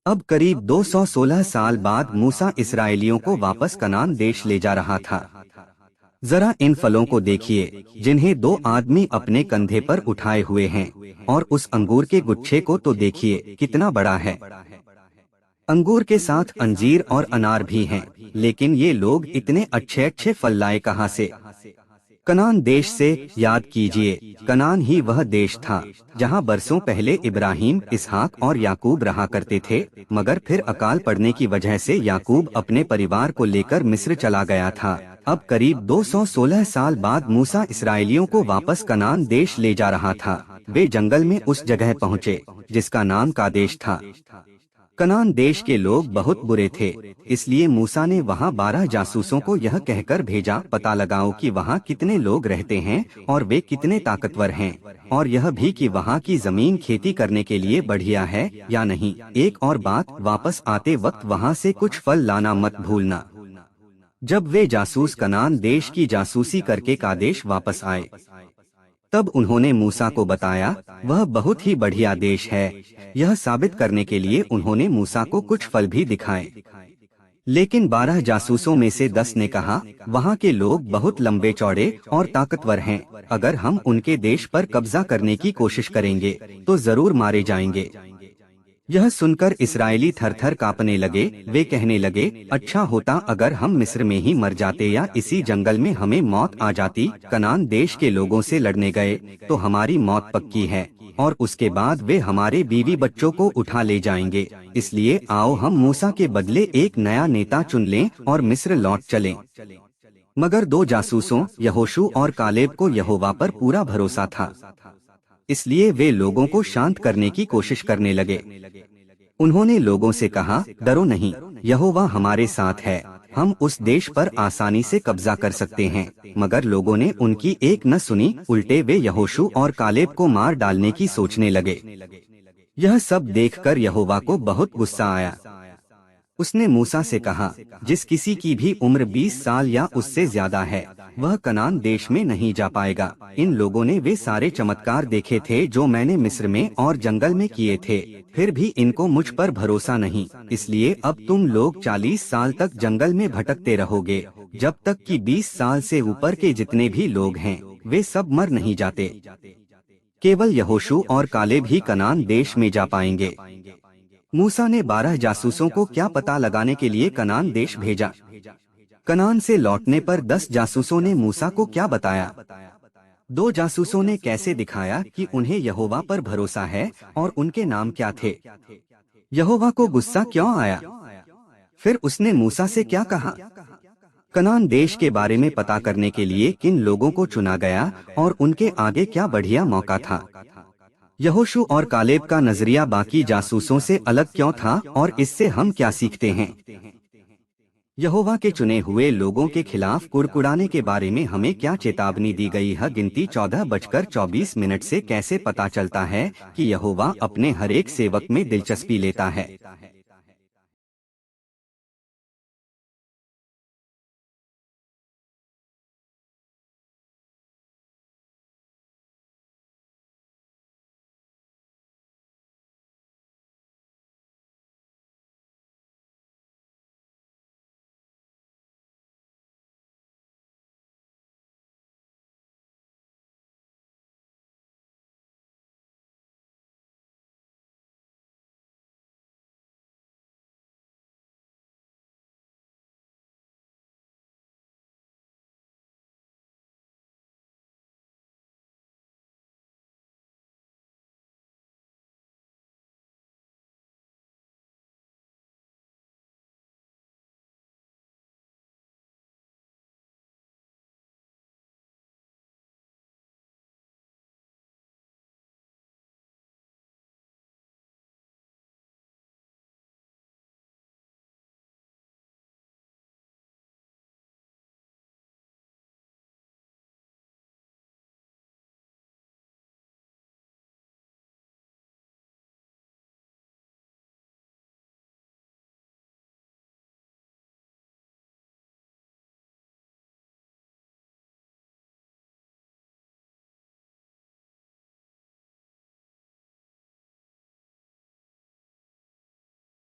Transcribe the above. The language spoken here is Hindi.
अब करीब 216 साल बाद मूसा इस्राएलियों को वापस कनान देश ले जा रहा था। जरा इन फलों को देखिए जिन्हें दो आदमी अपने कंधे पर उठाए हुए हैं, और उस अंगूर के गुच्छे को तो देखिए कितना बड़ा है। अंगूर के साथ अंजीर और अनार भी हैं, लेकिन ये लोग इतने अच्छे अच्छे फल लाए कहाँ से? कनान देश से। याद कीजिए, कनान ही वह देश था जहाँ बरसों पहले इब्राहिम, इसहाक और याकूब रहा करते थे, मगर फिर अकाल पड़ने की वजह से याकूब अपने परिवार को लेकर मिस्र चला गया था। अब करीब 216 साल बाद मूसा इस्राएलियों को वापस कनान देश ले जा रहा था। वे जंगल में उस जगह पहुँचे जिसका नाम कादेश था। कनान देश के लोग बहुत बुरे थे, इसलिए मूसा ने वहाँ 12 जासूसों को यह कहकर भेजा, पता लगाओ कि वहाँ कितने लोग रहते हैं और वे कितने ताकतवर हैं, और यह भी कि वहाँ की जमीन खेती करने के लिए बढ़िया है या नहीं। एक और बात, वापस आते वक्त वहाँ से कुछ फल लाना मत भूलना। जब वे जासूस कनान देश की जासूसी करके कादेश वापस आए, तब उन्होंने मूसा को बताया वह बहुत ही बढ़िया देश है। यह साबित करने के लिए उन्होंने मूसा को कुछ फल भी दिखाए। लेकिन 12 जासूसों में से 10 ने कहा, वहाँ के लोग बहुत लंबे चौड़े और ताकतवर हैं, अगर हम उनके देश पर कब्जा करने की कोशिश करेंगे तो जरूर मारे जाएंगे। यह सुनकर इस्राएली थर-थर कांपने लगे। वे कहने लगे, अच्छा होता अगर हम मिस्र में ही मर जाते या इसी जंगल में हमें मौत आ जाती। कनान देश के लोगों से लड़ने गए तो हमारी मौत पक्की है, और उसके बाद वे हमारे बीवी बच्चों को उठा ले जाएंगे। इसलिए आओ हम मूसा के बदले एक नया नेता चुन लें और मिस्र लौट चलें। मगर 2 जासूसों यहोशू और कालेब को यहोवा पर पूरा भरोसा था, इसलिए वे लोगों को शांत करने की कोशिश करने लगे। उन्होंने लोगों से कहा, डरो नहीं, यहोवा हमारे साथ है, हम उस देश पर आसानी से कब्जा कर सकते हैं। मगर लोगों ने उनकी एक न सुनी, उल्टे वे यहोशू और कालेब को मार डालने की सोचने लगे। यह सब देखकर यहोवा को बहुत गुस्सा आया। उसने मूसा से कहा, जिस किसी की भी उम्र 20 साल या उससे ज्यादा है, वह कनान देश में नहीं जा पाएगा। इन लोगों ने वे सारे चमत्कार देखे थे जो मैंने मिस्र में और जंगल में किए थे, फिर भी इनको मुझ पर भरोसा नहीं। इसलिए अब तुम लोग 40 साल तक जंगल में भटकते रहोगे, जब तक कि 20 साल से ऊपर के जितने भी लोग हैं वे सब मर नहीं जाते। केवल यहोशू और कालेब ही कनान देश में जा पाएंगे। मूसा ने 12 जासूसों को क्या पता लगाने के लिए कनान देश भेजा। कनान से लौटने पर 10 जासूसों ने मूसा को क्या बताया? 2 जासूसों ने कैसे दिखाया कि उन्हें यहोवा पर भरोसा है और उनके नाम क्या थे? यहोवा को गुस्सा क्यों आया? फिर उसने मूसा से क्या कहा? कनान देश के बारे में पता करने के लिए किन लोगों को चुना गया और उनके आगे क्या बढ़िया मौका था? यहोशू और कालेब का नजरिया बाकी जासूसों से अलग क्यों था और इससे हम क्या सीखते हैं? यहोवा के चुने हुए लोगों के खिलाफ कुड़कुड़ाने के बारे में हमें क्या चेतावनी दी गई है? गिनती 14:24 से कैसे पता चलता है कि यहोवा अपने हर एक सेवक में दिलचस्पी लेता है?